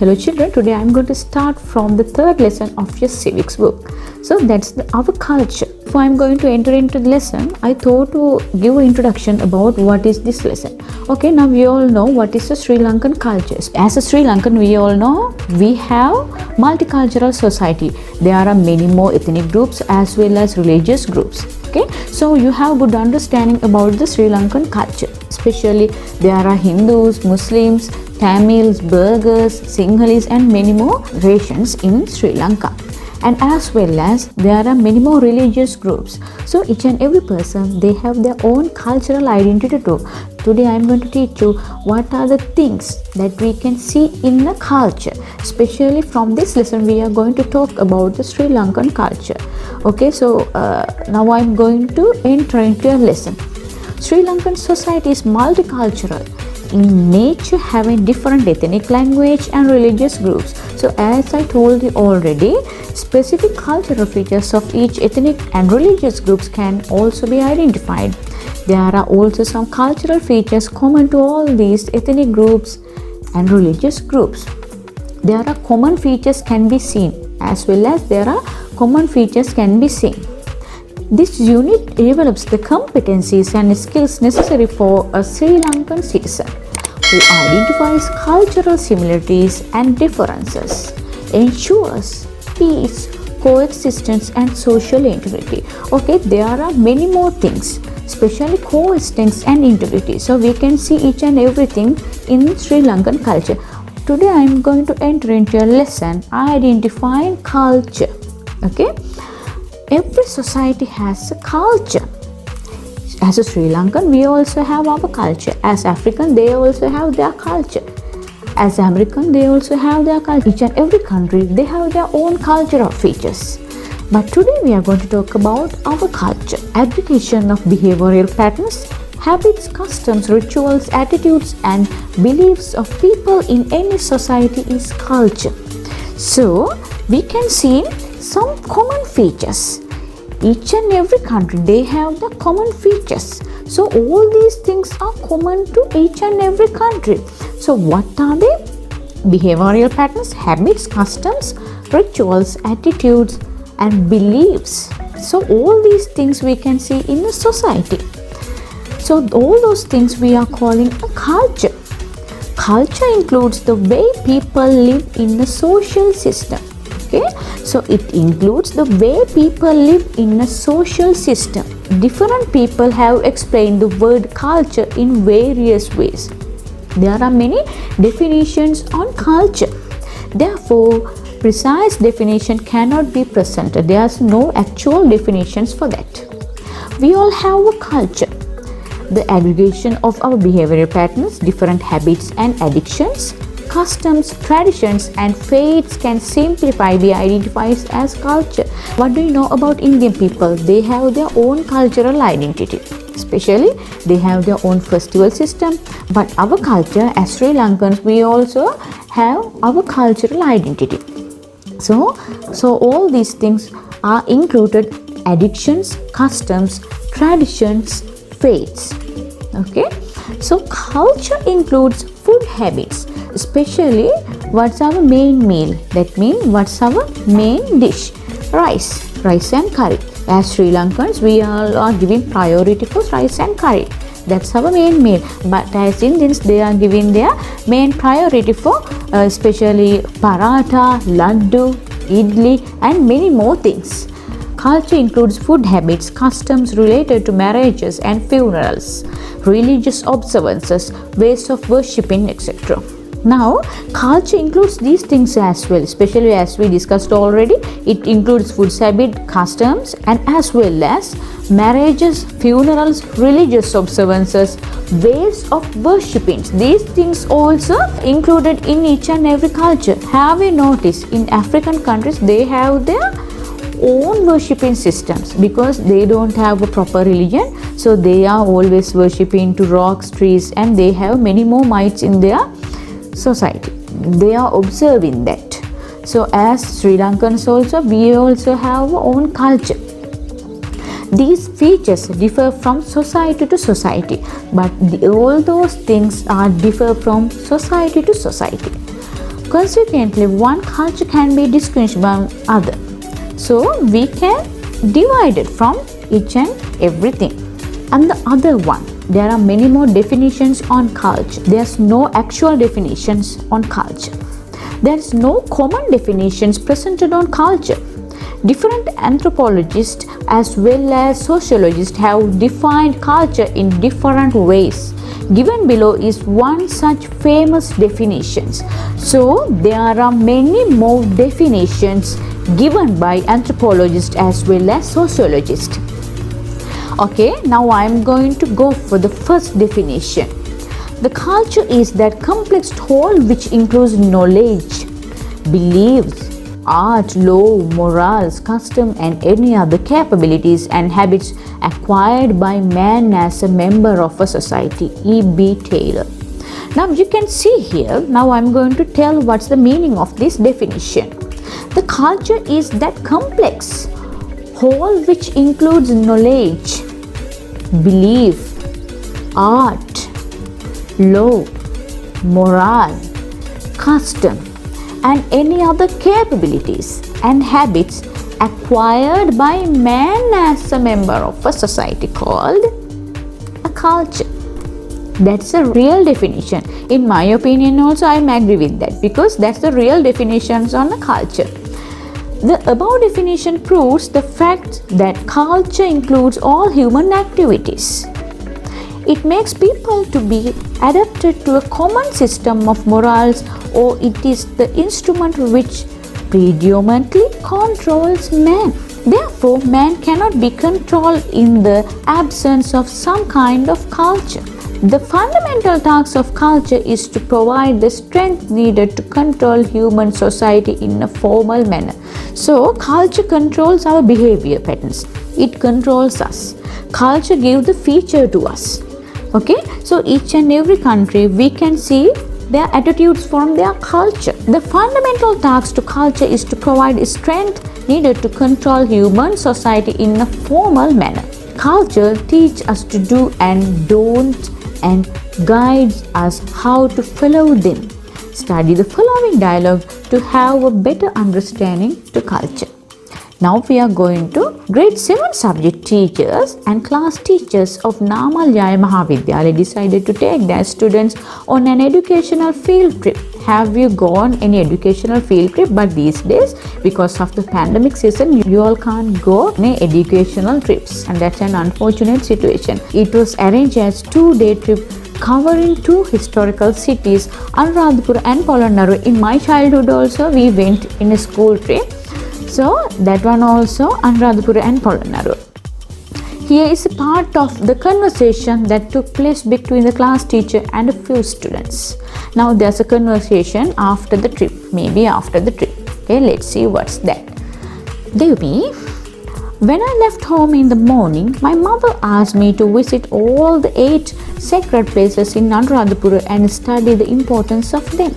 Hello children, today I am going to start from the third lesson of your civics book. So that's our culture. Before I am going to enter into the lesson, I thought to give an introduction about what is this lesson. Okay, now we all know what is the Sri Lankan culture. As a Sri Lankan, we all know we have multicultural society. There are many more ethnic groups as well as religious groups. Okay, so you have good understanding about the Sri Lankan culture. Especially there are Hindus, Muslims, Tamils, Burghers, Sinhalese and many more races in Sri Lanka. And as well as there are many more religious groups. So each and every person, they have their own cultural identity too. Today I am going to teach you what are the things that we can see in the culture. Especially from this lesson we are going to talk about the Sri Lankan culture. Okay, so now I am going to enter into a lesson. Sri Lankan society is multicultural in nature, having different ethnic, language and religious groups. So as I told you already, specific cultural features of each ethnic and religious groups can also be identified. There are also some cultural features common to all these ethnic groups and religious groups. There are common features can be seen as well as there are common features can be seen. This unit develops the competencies and skills necessary for a Sri Lankan citizen who identifies cultural similarities and differences, ensures peace, coexistence and social integrity. Okay, there are many more things, especially coexistence and integrity. So we can see each and everything in Sri Lankan culture. Today I am going to enter into a lesson identifying culture. Okay. Every society has a culture. As a Sri Lankan, we also have our culture. As African, they also have their culture. As American, they also have their culture. Each and every country, they have their own cultural features. But today we are going to talk about our culture. Aggregation of behavioral patterns, habits, customs, rituals, attitudes and beliefs of people in any society is culture. So, we can see some common features. Each and every country, they have the common features. So all these things are common to each and every country. So what are they? Behavioral patterns, habits, customs, rituals, attitudes and beliefs. So all these things we can see in a society. So all those things we are calling a culture. Culture includes the way people live in a social system. Okay, so it includes the way people live in a social system. Different people have explained the word culture in various ways. There are many definitions on culture. Therefore, precise definition cannot be presented. There are no actual definitions for that. We all have a culture. The aggregation of our behavioral patterns, different habits and addictions, customs, traditions and faiths can simplify be identified as culture. What do you know about Indian people? They have their own cultural identity. Especially they have their own festival system. But our culture as Sri Lankans, we also have our cultural identity. So all these things are included: addictions, customs, traditions, faiths. Okay. So culture includes food habits. Especially what's our main meal, that means what's our main dish. Rice and curry. As Sri Lankans, we are giving priority for rice and curry. That's our main meal. But as Indians, they are giving their main priority for especially paratha, laddu, idli and many more things. Culture includes food habits, customs related to marriages and funerals, religious observances, ways of worshipping, etc. Now, culture includes these things as well, especially as we discussed already. It includes food habit, customs and as well as marriages, funerals, religious observances, ways of worshipping. These things also included in each and every culture. Have you noticed in African countries, they have their own worshipping systems because they don't have a proper religion. So they are always worshipping to rocks, trees and they have many more mites in their society. They are observing that. So as Sri Lankans also, we also have our own culture. These features differ from society to society, but all those things are differ from society to society. Consequently, one culture can be distinguished from other. So we can divide it from each and everything. And the other one, there are many more definitions on culture. There's no actual definitions on culture. There is no common definitions presented on culture. Different anthropologists as well as sociologists have defined culture in different ways. Given below is one such famous definition. So there are many more definitions given by anthropologists as well as sociologists. Okay, now I am going to go for the first definition. The culture is that complex whole which includes knowledge, beliefs, art, law, morals, custom and any other capabilities and habits acquired by man as a member of a society. E.B. Taylor. Now you can see here, now I am going to tell what's the meaning of this definition. The culture is that complex whole which includes knowledge, belief, art, law, moral, custom and any other capabilities and habits acquired by man as a member of a society called a culture. That's a real definition. In my opinion also I agree with that, because that's the real definitions on a culture. The above definition proves the fact that culture includes all human activities. It makes people to be adapted to a common system of morals, or it is the instrument which predominantly controls man. Therefore, man cannot be controlled in the absence of some kind of culture. The fundamental task of culture is to provide the strength needed to control human society in a formal manner. So, culture controls our behavior patterns. It controls us. Culture gives the feature to us. Okay, so each and every country we can see their attitudes from their culture. The fundamental task to culture is to provide strength needed to control human society in a formal manner. Culture teaches us to do and don't and guides us how to follow them. Study the following dialogue to have a better understanding to culture. Now we are going to grade 7 subject teachers and class teachers of Namal Jaya Mahavidyalaya decided to take their students on an educational field trip. Have you gone any educational field trip? But these days, because of the pandemic season, you all can't go on educational trips, and that's an unfortunate situation. It was arranged as 2-day trip covering 2 historical cities, Anuradhapura and Polonnaruwa. In my childhood also, we went in a school trip. So that one also, Anuradhapura and Polonnaruwa. Here is a part of the conversation that took place between the class teacher and a few students. Now there's a conversation after the trip, maybe after the trip. Okay, let's see what's that. Devi, when I left home in the morning, my mother asked me to visit all the 8 sacred places in Anuradhapura and study the importance of them.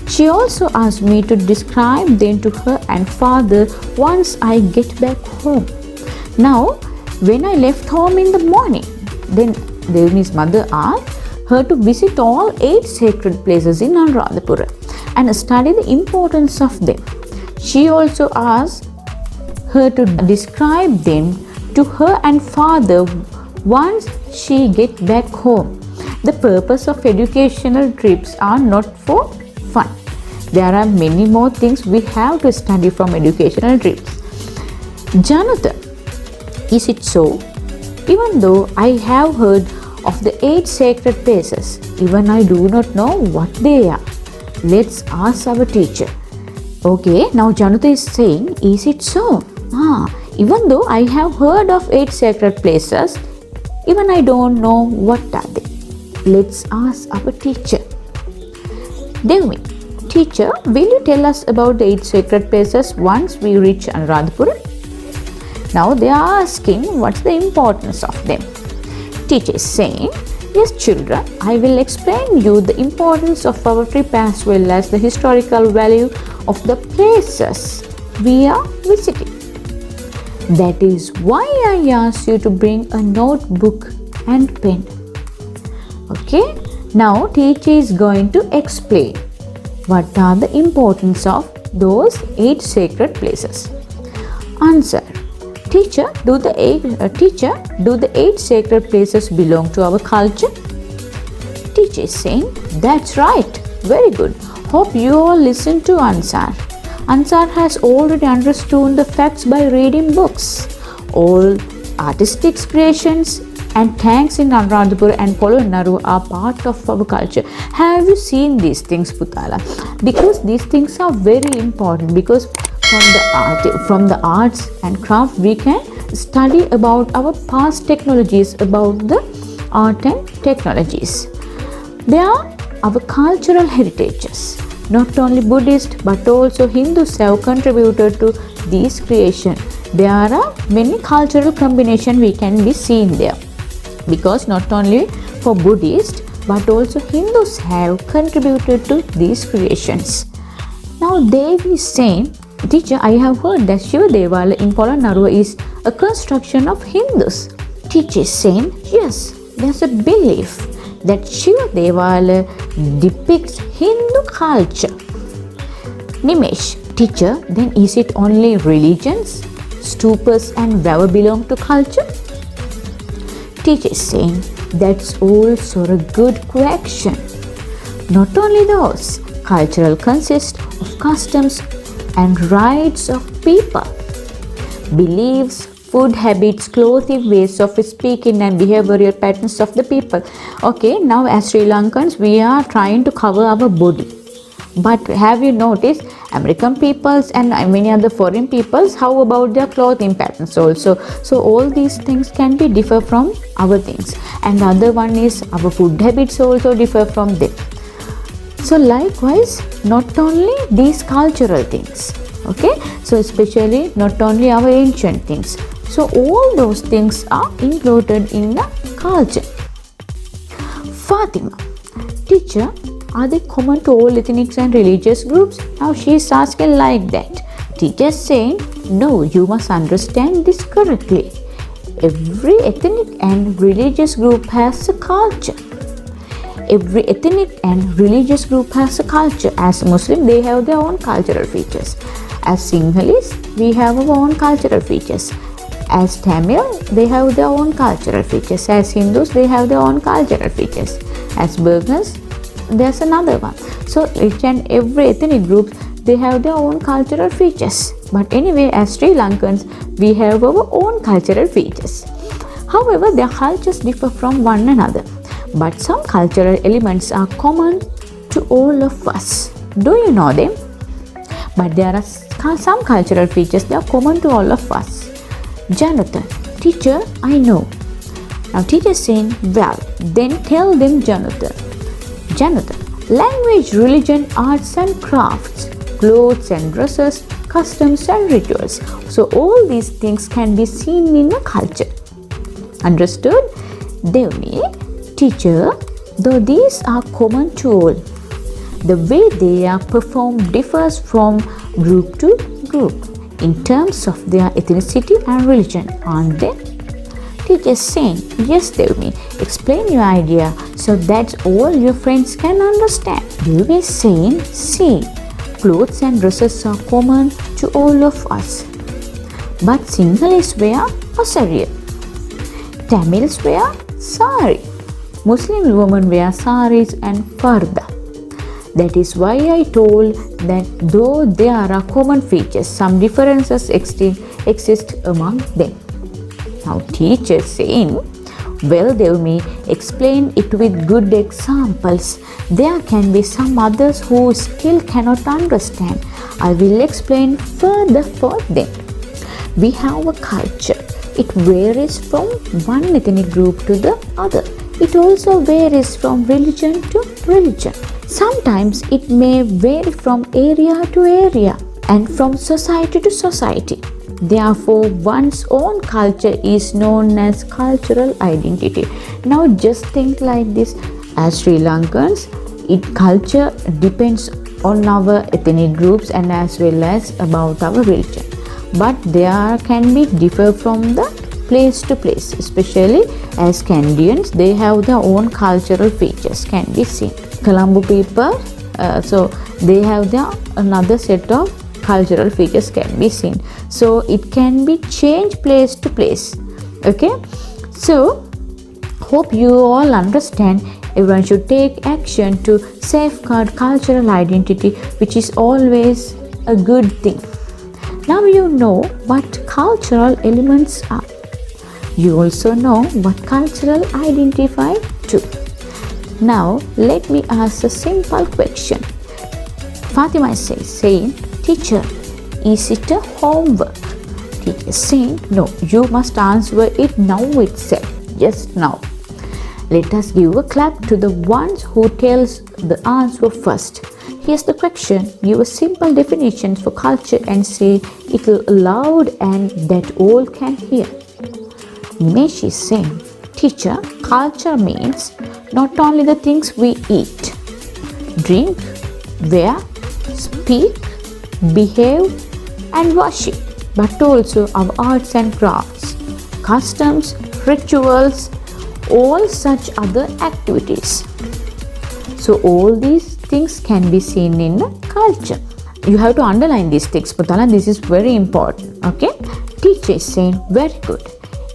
She also asked me to describe them to her and father once I get back home. Now, when I left home in the morning, then Devini's mother asked her to visit all 8 sacred places in Anuradhapura and study the importance of them. She also asked her to describe them to her and father once she get back home. The purpose of educational trips are not for fun. There are many more things we have to study from educational trips. Janata, is it so? Even though I have heard of the 8 sacred places, even I do not know what they are. Let's ask our teacher. Okay, now Janata is saying, is it so? Even though I have heard of 8 sacred places, even I don't know what are they. Let's ask our teacher. Devmi, teacher, will you tell us about the 8 sacred places once we reach Anuradhapura? Now they are asking what's the importance of them. Teacher is saying, yes children, I will explain you the importance of our trip as well as the historical value of the places we are visiting. That is why I asked you to bring a notebook and pen. Okay, now teacher is going to explain. What are the importance of those 8 sacred places? Answer. Teacher, do the 8 sacred places belong to our culture? Teacher is saying, that's right. Very good. Hope you all listen to Ansar. Ansar has already understood the facts by reading books. All artistic creations and tanks in Anuradhapura and Polonnaruwa are part of our culture. Have you seen these things, Putala? Because these things are very important, because from the arts and craft we can study about our past technologies, about the art and technologies. They are our cultural heritages. Not only Buddhist but also Hindus have contributed to these creations. There are many cultural combinations we can be seen there, because not only for Buddhist but also Hindus have contributed to these creations. Now Devi is saying, teacher, I have heard that Shiva Devala in Polonnaruwa is a construction of Hindus. Teacher is saying, yes, there's a belief that Shiva Devala depicts Hindu culture. Nimesh, teacher, then is it only religions, stupas and whatever belong to culture? Teacher is saying, that's also a good correction. Not only those, cultural consists of customs and rights of people, beliefs, food habits, clothing, ways of speaking and behavioral patterns of the people. Okay, now as Sri Lankans we are trying to cover our body. But have you noticed American peoples and many other foreign peoples, how about their clothing patterns also? So all these things can be differ from our things. And the other one is our food habits also differ from them. So likewise, not only these cultural things, okay, so especially not only our ancient things, so all those things are included in the culture. Fatima, teacher, are they common to all ethnic and religious groups? Now she is asking like that. Teacher is saying, no, you must understand this correctly. Every ethnic and religious group has a culture. Every ethnic and religious group has a culture. As Muslim, they have their own cultural features. As Sinhalese, we have our own cultural features. As Tamil, they have their own cultural features. As Hindus, they have their own cultural features. As Burghers, there's another one. So each and every ethnic group, they have their own cultural features. But anyway, as Sri Lankans, we have our own cultural features. However, their cultures differ from one another. But some cultural elements are common to all of us. Do you know them? But there are some cultural features that are common to all of us. Jonathan, teacher, I know. Now teacher is saying, well, then tell them, Jonathan. Jonathan, language, religion, arts and crafts, clothes and dresses, customs and rituals. So all these things can be seen in a culture. Understood? Devni, teacher, though these are common to all, the way they are performed differs from group to group in terms of their ethnicity and religion, aren't they? Teacher is saying, yes Devni, explain your idea so that all your friends can understand. Devni is saying, see, clothes and dresses are common to all of us. But Sinhalese wear pasariya, Tamils wear sari, Muslim women wear saris and farda. That is why I told that though there are common features, some differences exist among them. Now teacher saying, well Devni, explain it with good examples. There can be some others who still cannot understand. I will explain further for them. We have a culture. It varies from one ethnic group to the other. It also varies from religion to religion. Sometimes it may vary from area to area and from society to society. Therefore, one's own culture is known as cultural identity. Now just think like this, as Sri Lankans, culture depends on our ethnic groups and as well as about our religion. But there can be differ from the place to place, especially as Canadians, they have their own cultural features can be seen. Colombo people, so they have their another set of cultural features can be seen. So it can be changed place to place. Okay, so hope you all understand. Everyone should take action to safeguard cultural identity, which is always a good thing. Now you know what cultural elements are. You also know what cultural identify too. Now let me ask a simple question. Fatima says, saying, teacher, is it a homework? Teacher is saying, no, you must answer it now itself, just now. Let us give a clap to the ones who tells the answer first. Here's the question. Give a simple definition for culture and say it loud and that all can hear. Nimesh is saying, teacher, culture means not only the things we eat, drink, wear, speak, behave and worship, but also our arts and crafts, customs, rituals, all such other activities. So all these things can be seen in culture. You have to underline these things, Putala. This is very important. Okay. Teacher is saying, very good.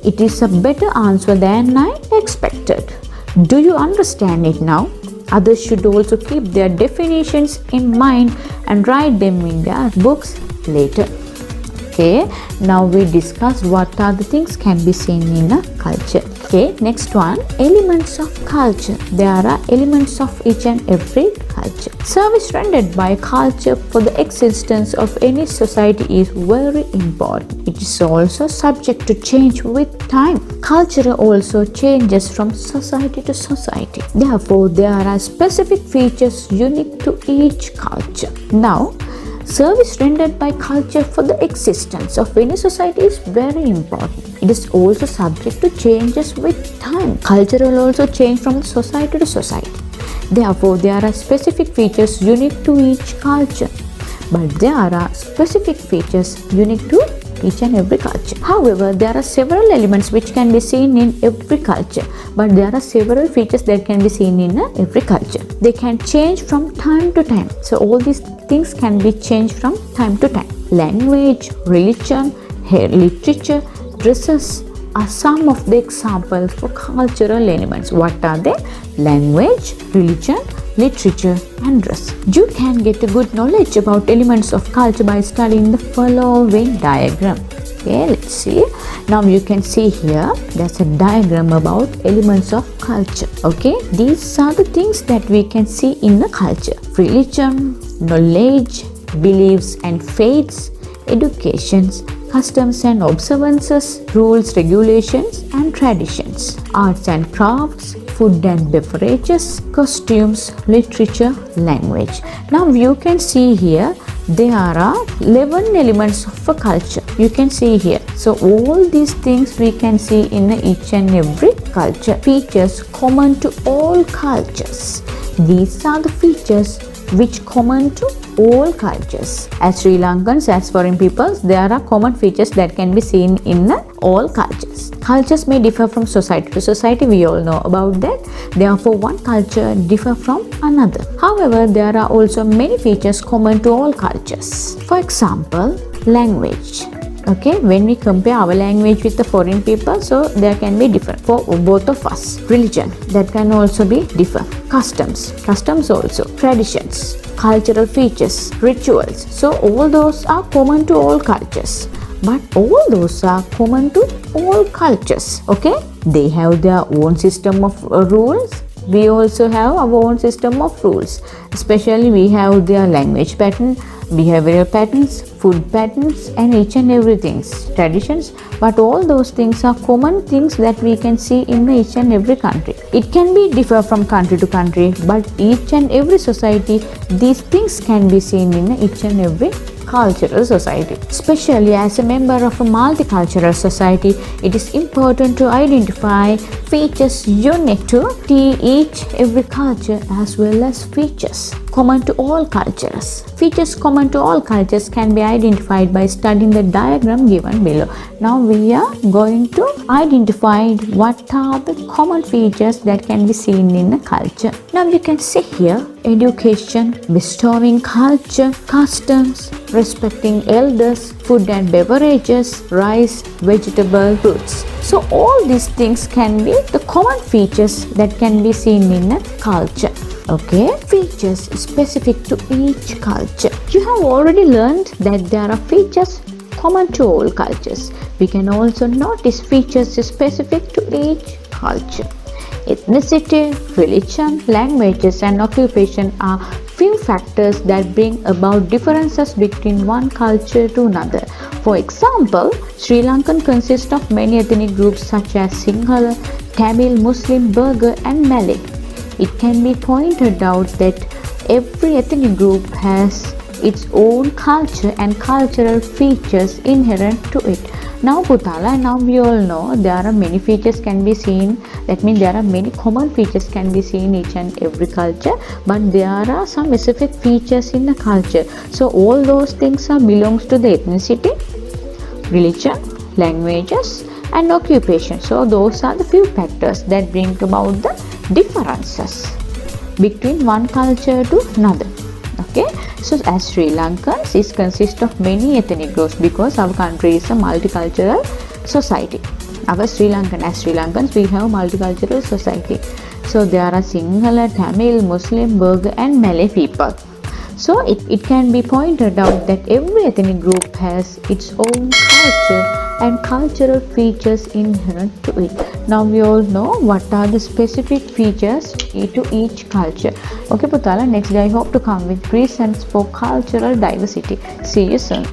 It is a better answer than I expected. Do you understand it now? Others should also keep their definitions in mind and write them in their books later. Okay, now we discussed what are the things can be seen in a culture. Okay, next one, elements of culture. There are elements of each and every culture. Service rendered by culture for the existence of any society is very important. It is also subject to change with time. Culture also changes from society to society. Therefore, there are specific features unique to each culture. Now, service rendered by culture for the existence of any society is very important. It is also subject to changes with time. Culture will also change from society to society. Therefore, there are specific features unique to each culture. But there are specific features unique to each and every culture. However, there are several elements which can be seen in every culture, but there are several features that can be seen in every culture. They can change from time to time. So all these things can be changed from time to time. Language, religion, literature, dresses are some of the examples for cultural elements. What are they? Language, religion, literature and dress. You can get a good knowledge about elements of culture by studying the following diagram. Okay, let's see. Now you can see here there's a diagram about elements of culture. Okay, these are the things that we can see in a culture: religion, knowledge, beliefs and faiths, educations, customs and observances, rules, regulations and traditions, arts and crafts, food and beverages, costumes, literature, language. Now you can see here there are 11 elements of a culture. You can see here. So all these things we can see in each and every culture. Features common to all cultures. These are the features which common to all cultures. As Sri Lankans, as foreign peoples, there are common features that can be seen in all cultures. Cultures may differ from society to society, we all know about that. Therefore, one culture differ from another. However, there are also many features common to all cultures. For example, language. Okay, when we compare our language with the foreign people, so there can be different for both of us. Religion, that can also be different. Customs also. Traditions, cultural features, rituals. So all those are common to all cultures. But all those are common to all cultures. Okay, they have their own system of rules. We also have our own system of rules. Especially we have their language pattern, behavioral patterns, food patterns and each and everything, traditions. But all those things are common things that we can see in each and every country. It can be differ from country to country, but each and every society, these things can be seen in each and every cultural society. Especially as a member of a multicultural society, it is important to identify features unique to each every culture as well as features common to all cultures. Features common to all cultures can be identified by studying the diagram given below. Now we are going to identify what are the common features that can be seen in a culture. Now you can see here education, bestowing culture, customs, respecting elders, food and beverages, rice, vegetable, fruits. So all these things can be the common features that can be seen in a culture. Okay, features specific to each culture. You have already learned that there are features common to all cultures. We can also notice features specific to each culture. Ethnicity, religion, languages and occupation are few factors that bring about differences between one culture to another. For example, Sri Lankan consists of many ethnic groups such as Sinhala, Tamil, Muslim, Burgher and Malay. It can be pointed out that every ethnic group has its own culture and cultural features inherent to it. Now Putala, now we all know there are many features can be seen. That means there are many common features can be seen in each and every culture, but there are some specific features in the culture. So all those things are belongs to the ethnicity, religion, languages and occupation. So those are the few factors that bring about the differences between one culture to another. Okay, so as Sri Lankans is consist of many ethnic groups because our country is a multicultural society. Our Sri Lankan, as Sri Lankans we have multicultural society. So there are Sinhala, Tamil, Muslim, Burgher and Malay people. So it can be pointed out that every ethnic group has its own culture and cultural features inherent to it. Now we all know what are the specific features to each culture. Okay Putala, next day I hope to come with reasons for cultural diversity. See you soon.